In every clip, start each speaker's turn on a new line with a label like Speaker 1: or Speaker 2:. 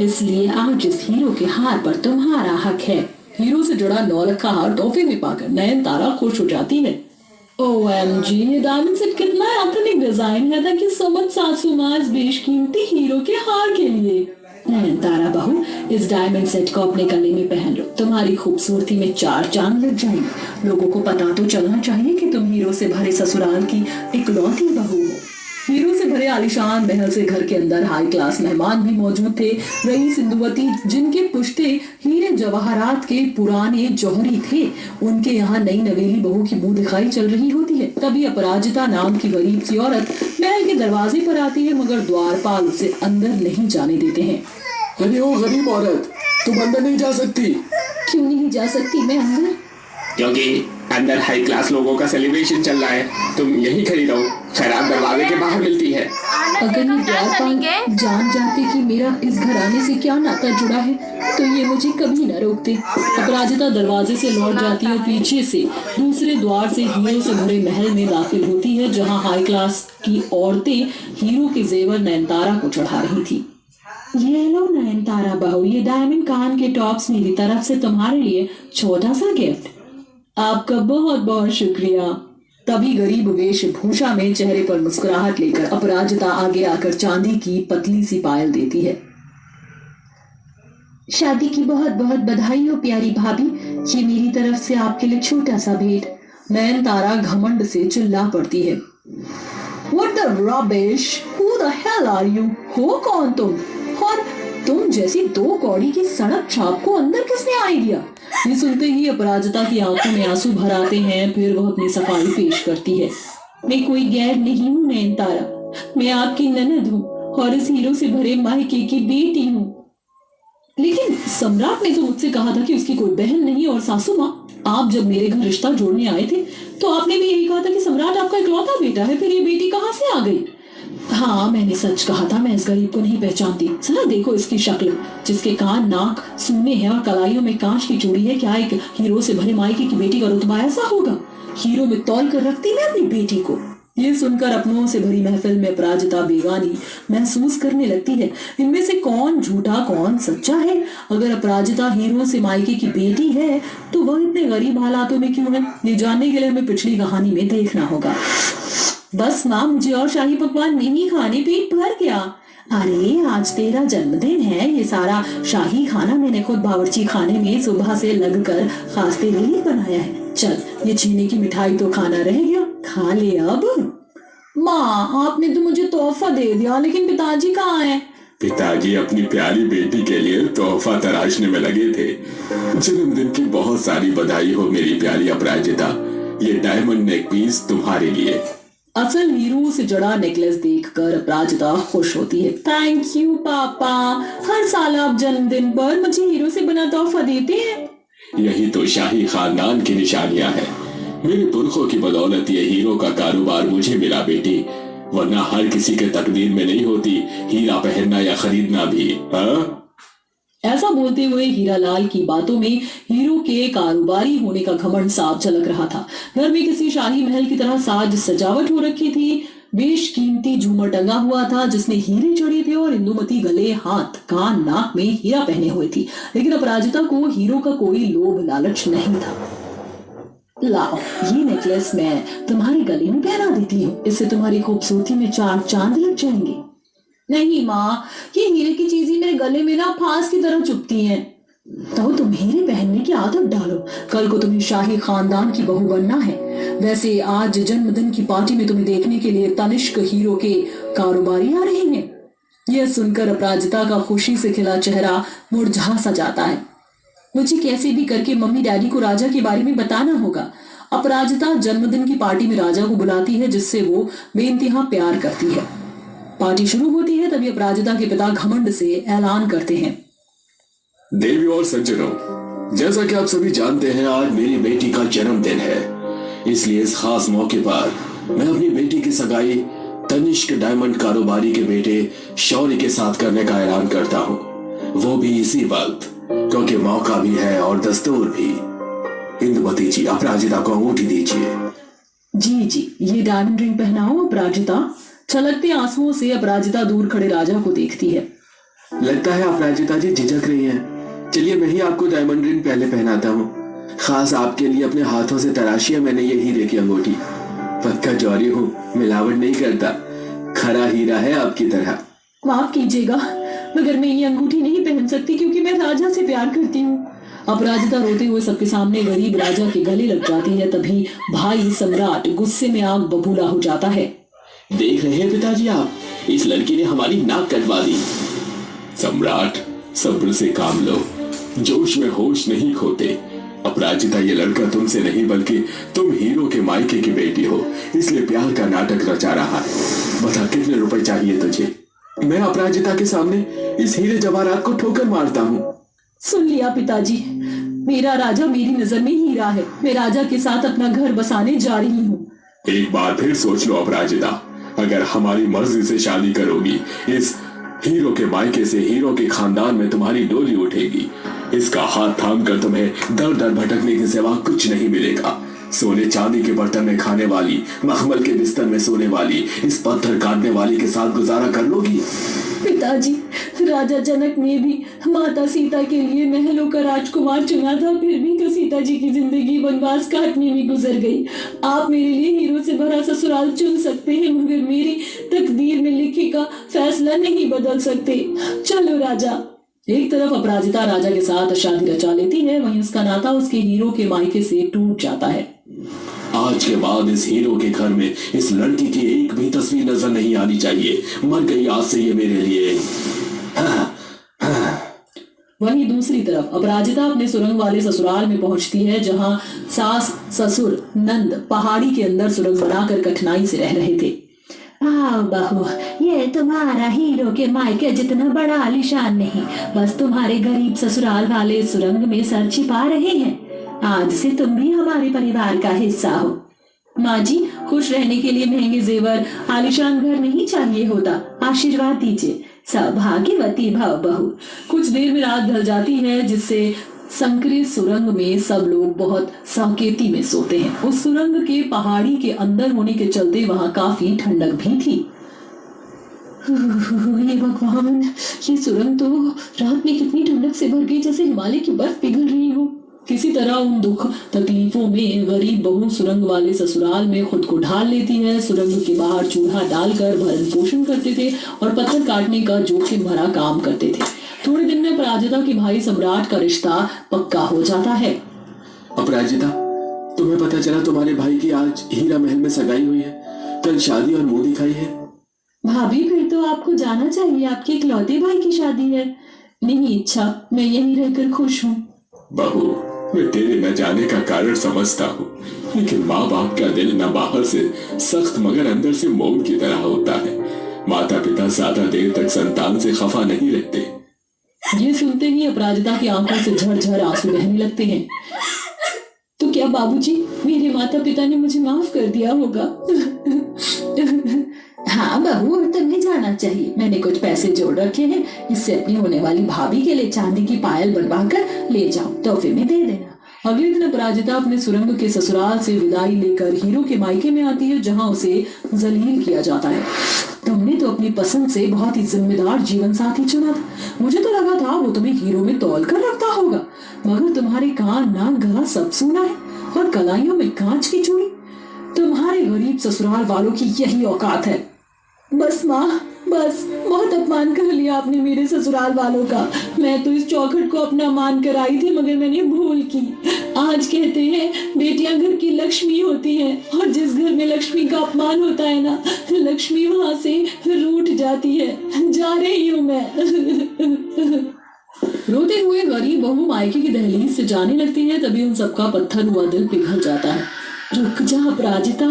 Speaker 1: इसलिए आज इस हीरो के हार पर तुम्हारा हक है। हीरो से जुड़ा 9 लाख का हार तोहफे में पाकर नयनतारा खुश हो जाती है। OMG, ये डायमंड सेट कितना एथनिक डिजाइन है। थैंक यू सो मच सासू माँ इस बेशकीमती हीरो के हार के लिए। नयनतारा बहू, इस डायमंड सेट को अपने गले में पहन लो, तुम्हारी खूबसूरती में 4 चांद लग जाएंगे। लोगों को पता तो चलना चाहिए कि तुम हीरो से भरे ससुराल की इकलौती बहू हो। हीरो से भरे आलीशान महल से घर के अंदर हाई क्लास मेहमान भी मौजूद थे। रईस इंदुवती, जिनके पुश्ते हीरे जवाहरात के पुराने जौहरी थे, उनके यहाँ नई नवेली बहू की मुंह दिखाई चल रही होती है। तभी अपराजिता नाम की गरीब सी औरत महल के दरवाजे पर आती है, मगर द्वारपाल उसे अंदर नहीं जाने देते हैं।
Speaker 2: अरे ओ गरीब औरत, तुम अंदर नहीं जा सकती।
Speaker 1: क्यों नहीं जा सकती मैं अंदर?
Speaker 3: क्योंकि अंदर हाई क्लास लोगों का सेलिब्रेशन चल रहा है। तुम यहीं खड़ी रहो, शराब दरवाजे के बाहर मिलती है।
Speaker 1: अगर ये द्वारपाल जान जाते कि मेरा इस घराने से क्या नाता जुड़ा है, तो ये मुझे कभी न रोकते। अपराजिता दरवाजे से लौट जाती है, पीछे से दूसरे द्वार से हीरो से भरे महल में दाखिल होती है, जहाँ हाई क्लास की औरतें हीरो के जेवर नयनतारा को चढ़ा रही थी। ये लो नयनतारा बहू, ये डायमंड कान के टॉप्स मेरी तरफ से तुम्हारे लिए छोटा सा गिफ्ट। आपका बहुत बहुत शुक्रिया। तभी गरीब वेशभूषा में चेहरे पर मुस्कुराहट लेकर अपराजिता आगे आकर चांदी की पतली सी पायल देती है। शादी की बहुत बहुत बधाई हो प्यारी भाभी, ये मेरी तरफ से आपके लिए छोटा सा भेंट। नयनतारा घमंड से चिल्ला पड़ती है। What the rubbish? Who the hell are you? हो कौन तुम? और तुम जैसी 2 कौड़ी की सड़क छाप को अंदर किसने आई दिया? ये सुनते ही अपराजिता की आंखों में आंसू भर आते हैं। फिर वह अपनी सफाई पेश करती है। मैं कोई गैर नहीं हूँ नयनतारा, मैं आपकी ननद हूँ और इस हीरो से भरे मायके की बेटी हूँ। लेकिन सम्राट ने तो मुझसे कहा था कि उसकी कोई बहन नहीं। और सासू माँ, आप जब मेरे घर रिश्ता जोड़ने आए थे तो आपने भी यही कहा था कि सम्राट आपका इकलौता बेटा है। फिर ये बेटी कहाँ से आ गई? हाँ, मैंने सच कहा था, मैं इस गरीब को नहीं पहचानती। जरा देखो इसकी शक्ल, जिसके कान, नाक, सूने हैं और कलाइयों में कांच की चूड़ी है। क्या एक हीरो से भरे मायके की बेटी का रुतबा ऐसा होगा? हीरो में तौल कर रखती मैं अपनी बेटी को। ये सुनकर अपनों से भरी महफिल में अपराजिता बेगानी महसूस करने लगती है। इनमें से कौन झूठा कौन सच्चा है? अगर अपराजिता हीरो से मायके की बेटी है तो वह इतने गरीब हालातों में क्यों है? ये जानने के लिए हमें पिछली कहानी में देखना होगा। बस माँ, मुझे और शाही पकवान नहीं खाने, पेट भर गया। अरे आज तेरा जन्मदिन है, ये सारा शाही खाना मैंने खुद बावर्ची खाने में सुबह से लगकर खास तेरे लिए बनाया है। चल, ये चीनी की मिठाई तो खाना रह गया, खा ले अब। माँ, आपने तो मुझे तोहफा दे दिया, लेकिन पिताजी कहाँ हैं?
Speaker 3: पिताजी अपनी प्यारी बेटी के लिए तोहफा तराशने में लगे थे। जन्मदिन की बहुत सारी बधाई हो मेरी प्यारी अपराजिता। ये डायमंड नेक पीस तुम्हारे लिए।
Speaker 1: असल हीरो से जड़ा नेकलेस देखकर अपराजिता खुश होती है। थैंक यू पापा, हर साल आप जन्मदिन पर मुझे हीरो से बना तोहफा देते हैं।
Speaker 3: यही तो शाही खानदान की निशानियां हैं। मेरे पुरखों की बदौलत ये हीरो का कारोबार मुझे मिला बेटी, वरना हर किसी के तकदीर में नहीं होती हीरा पहनना या खरीदना भी। हाँ?
Speaker 1: ऐसा बोलते हुए हीरालाल की बातों में हीरो के कारोबारी होने का घमंड साफ झलक रहा था। घर में किसी शाही महल की तरह साज सजावट हो रखी थी। बेशकीमती झूमर टंगा हुआ था जिसमें हीरे जड़े थे और इंदुमती गले, हाथ, कान, नाक में हीरा पहने हुए थी। लेकिन अपराजिता को हीरो का कोई लोभ लालच नहीं था। लाओ, ये नेकलेस मैं तुम्हारे गले में पहना देती हूँ, इससे तुम्हारी खूबसूरती में 4 चांद लग जाएंगे। नहीं माँ, ये हीरे की चीजें मेरे गले में ना फांस की तरह चुभती हैं। तो तुम हीरे पहनने की आदत डालो, कल को तुम्हें शाही खानदान की बहू बनना है। वैसे आज जन्मदिन की पार्टी में तुम्हें देखने के लिए तनिष्क हीरो के कारोबारी आ रहे हैं। यह सुनकर अपराजिता का खुशी से खिला चेहरा मुरझा सा जाता है। मुझे कैसे भी करके मम्मी डैडी को राजा के बारे में बताना होगा। अपराजिता जन्मदिन की पार्टी में राजा को बुलाती है, जिससे वो बेइंतहा प्यार करती है। पार्टी शुरू होती है, तभी अपराजिता के पिता घमंड से ऐलान करते हैं।
Speaker 2: देवी और सज्जनों, जैसा कि आप सभी जानते हैं, आज मेरी बेटी का जन्मदिन है। इसलिए इस खास मौके पर मैं अपनी बेटी की सगाई तनिष्क डायमंड कारोबारी के बेटे शौर्य के साथ करने का ऐलान करता हूँ, वो भी इसी वक्त, क्योंकि मौका भी है और दस्तूर भी। इंदुमती जी, अपराजिता को अंगूठी दीजिए।
Speaker 1: जी जी, ये डायमंड रिंग पहनाओ अपराजिता। छलकते आंसुओं से अपराजिता दूर खड़े राजा को देखती है।
Speaker 2: लगता है अपराजिता जी झिझक रही हैं। चलिए मैं ही आपको डायमंड रिंग पहले पहनाता हूँ। खास आपके लिए अपने हाथों से तराशी है मैंने ये हीरे की अंगूठी। पक्का जौहरी हूँ, मिलावट नहीं करता, खरा हीरा है आपकी तरह।
Speaker 1: माफ कीजिएगा, मगर मैं ये अंगूठी नहीं पहन सकती क्योंकि मैं राजा से प्यार करती हूँ। अपराजिता रोते हुए सबके सामने गरीब राजा के गले लग जाती है। तभी भाई सम्राट गुस्से में आग बबूला हो जाता है।
Speaker 3: देख रहे हैं पिताजी, आप इस लड़की ने हमारी नाक कटवा दी। सम्राट, सब्र से काम लो, जोश में होश नहीं खोते। अपराजिता, ये लड़का तुमसे नहीं बल्कि तुम हीरो के मायके की बेटी हो, इसलिए प्यार का नाटक रचा रहा है। बता कितने रुपए चाहिए तुझे? मैं अपराजिता के सामने इस हीरे जवाहरात को ठोकर मारता हूँ।
Speaker 1: सुन लिया पिताजी, मेरा राजा मेरी नजर में हीरा है। मैं राजा के साथ अपना घर बसाने जा रही हूँ।
Speaker 3: एक बार फिर सोच लो अपराजिता, अगर हमारी मर्जी से शादी करोगी, इस हीरो के मायके से हीरो के खानदान में तुम्हारी डोली उठेगी। इसका हाथ थाम कर तुम्हें दर दर भटकने के सिवा कुछ नहीं मिलेगा। सोने चांदी के बर्तन में खाने वाली, मखमल के बिस्तर में सोने वाली, इस पत्थर काटने वाली के साथ गुजारा कर लोगी?
Speaker 1: पिताजी, राजा जनक ने भी माता सीता के लिए महलों का राजकुमार चुना था, फिर भी तो सीता जी की जिंदगी वनवास काटने में गुजर गई। आप मेरे लिए हीरो से भरा ससुराल चुन सकते हैं, मगर मेरी तकदीर में लिखे का फैसला नहीं बदल सकते। चलो राजा। एक तरफ अपराजिता राजा के साथ शादी रचा लेती है, वहीं उसका नाता उसके हीरो के मायके से टूट जाता है।
Speaker 3: आज के बाद इस हीरो के घर में इस लड़की की एक भी तस्वीर नजर नहीं आनी चाहिए। मर गई आज से ये मेरे लिए।
Speaker 1: वहीं दूसरी तरफ अपराजिता अपने सुरंग वाले ससुराल में पहुंचती है, जहां सास ससुर नंद पहाड़ी के अंदर सुरंग बनाकर कठिनाई से रह रहे थे।
Speaker 4: आओ बहू, ये तुम्हारा हीरो के मायके जितना बड़ा आलीशान नहीं, बस तुम्हारे गरीब ससुराल वाले सुरंग में सर छिपा रहे हैं। आज से तुम भी हमारे परिवार का हिस्सा हो।
Speaker 1: माँ जी, खुश रहने के लिए महंगे जेवर, आलीशान घर नहीं चाहिए होता। आशीर्वाद दीजिए।
Speaker 4: सौभाग्यवती भव बहू।
Speaker 1: कुछ देर में रात ढल जाती है, जिससे संकरी सुरंग में सब लोग बहुत साकेती में सोते हैं। उस सुरंग के पहाड़ी के अंदर होने के चलते वहां काफी ठंडक भी थी। ये भगवान, ये सुरंग तो रात में कितनी ठंडक से भर गई, जैसे हिमालय की बर्फ पिघल रही हो। किसी तरह उन दुख तकलीफों में गरीब बहू सुरंग वाले ससुराल में खुद को ढाल लेती है। सुरंग के बाहर चूल्हा डालकर भरण पोषण करते थे और पत्थर काटने का जोखिम भरा काम करते थे। थोड़े दिन में अपराजिता के भाई सम्राट का रिश्ता पक्का हो जाता है।
Speaker 2: अपराजिता, तुम्हें पता चला तुम्हारे भाई की आज हीरा महल में सगाई हुई है, कल शादी और मुंह दिखाई है।
Speaker 1: भाभी, फिर तो आपको जाना चाहिए, आपके इकलौते भाई की शादी है। नहीं इच्छा, मैं यहीं रहकर खुश हूँ।
Speaker 3: बहू, मैं तेरे न जाने का कारण समझता हूँ, लेकिन माँ बाप का दिल न बाहर से सख्त मगर अंदर से मोम की तरह होता है। माता पिता ज्यादा देर तक संतान से खफा नहीं रहते।
Speaker 1: ये सुनते ही अपराजिता की आंखों से झरझर आंसू बहने लगते हैं। तो क्या बाबूजी, मेरे माता पिता ने मुझे माफ कर दिया होगा?
Speaker 4: हाँ बहू, तुम्हें जाना चाहिए। मैंने कुछ पैसे जोड़ रखे हैं, इससे अपनी होने वाली भाभी के लिए चांदी की पायल बनवा कर ले जाओ, तोहफे में दे देना।
Speaker 1: अगले दिन अपराजिता अपने सुरंग के ससुराल से विदाई लेकर हीरो के मायके में आती है, जहां उसे जलील किया जाता है। तुमने तो अपनी पसंद से बहुत ही जिम्मेदार जीवन साथी चुना था। मुझे तो लगा था वो तुम्हें हीरो में तौल कर रखता होगा, मगर तुम्हारे कान, नाक, गला सब सोना है और कलाइयों में कांच की चूड़ी। तुम्हारे गरीब ससुराल वालों की यही औकात है। बस माँ, बस, बहुत अपमान कर लिया आपने मेरे ससुराल वालों का। मैं तो इस चौखट को अपना मान कर आई थी, मगर मैंने भूल की। आज कहते हैं बेटियां घर की लक्ष्मी होती हैं, और जिस घर में लक्ष्मी का अपमान होता है ना, लक्ष्मी वहां से रूठ जाती है। जा रही हूँ मैं। रोते हुए गरीब बहू मायके की दहलीज से जाने लगती है। तभी उन सबका पत्थर हुआ दिल पिघल जाता है। रुक जा अपराजिता,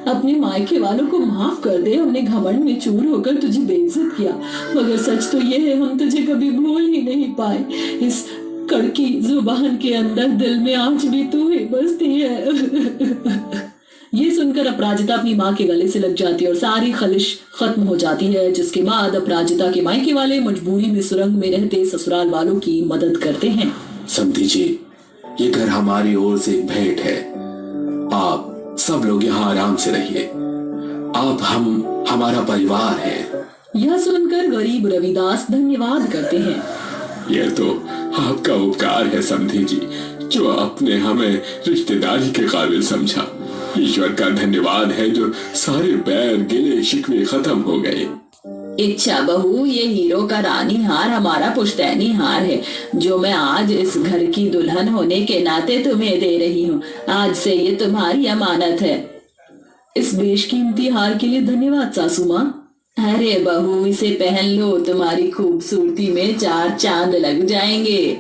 Speaker 1: अपने मायके वालों को माफ कर दे। हमने घमंड में चूर होकर तुझे बेइज्जत किया, मगर सच तो ये है, हम तुझे कभी भूल ही नहीं पाए। इस कड़की जुबान के अंदर दिल में आज भी तू ही बसती है। ये सुनकर अपराजिता अपनी माँ के गले से लग जाती है और सारी खलिश खत्म हो जाती है, जिसके बाद अपराजिता के मायके वाले मजबूरी में सुरंग में रहते ससुराल वालों की मदद करते हैं।
Speaker 2: समधी जी, ये घर हमारी ओर से एक भेंट है। आप सब लोग यहाँ आराम से रहिए। आप हमारा परिवार है।
Speaker 1: यह सुनकर गरीब रविदास धन्यवाद करते हैं।
Speaker 3: यह तो आपका उपकार है समधी जी, जो आपने हमें रिश्तेदारी के काबिल समझा। ईश्वर का धन्यवाद है जो सारे बैर गिले शिकवे खत्म हो गए।
Speaker 4: इच्छा बहू, ये हीरो का रानी हार हमारा पुश्तैनी हार है, जो मैं आज इस घर की दुल्हन होने के नाते तुम्हें दे रही हूँ। आज से ये तुम्हारी अमानत है।
Speaker 1: इस बेशकीमती हार के लिए धन्यवाद सासू माँ।
Speaker 4: अरे बहू, इसे पहन लो, तुम्हारी खूबसूरती में 4 चांद लग जाएंगे।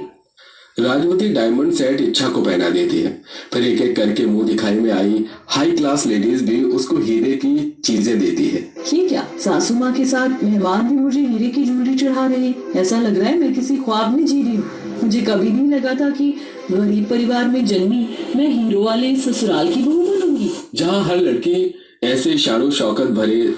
Speaker 2: राजवती डायमंड सेट इच्छा को पहना देती है। फिर एक एक करके मुंह दिखाई में आई हाई क्लास लेडीज भी उसको हीरे की चीजें देती है।
Speaker 1: ये क्या, सासू माँ के साथ मेहमान भी मुझे हीरे की ज्वेलरी चढ़ा रहे हैं? ऐसा लग रहा है मैं किसी ख्वाब में जी रही हूँ। मुझे कभी नहीं लगा था कि गरीब परिवार में जन्मी मैं हीरो वाले ससुराल की बहू बनूंगी,
Speaker 2: जहाँ हर लड़की ऐसे शानो शौकत भरे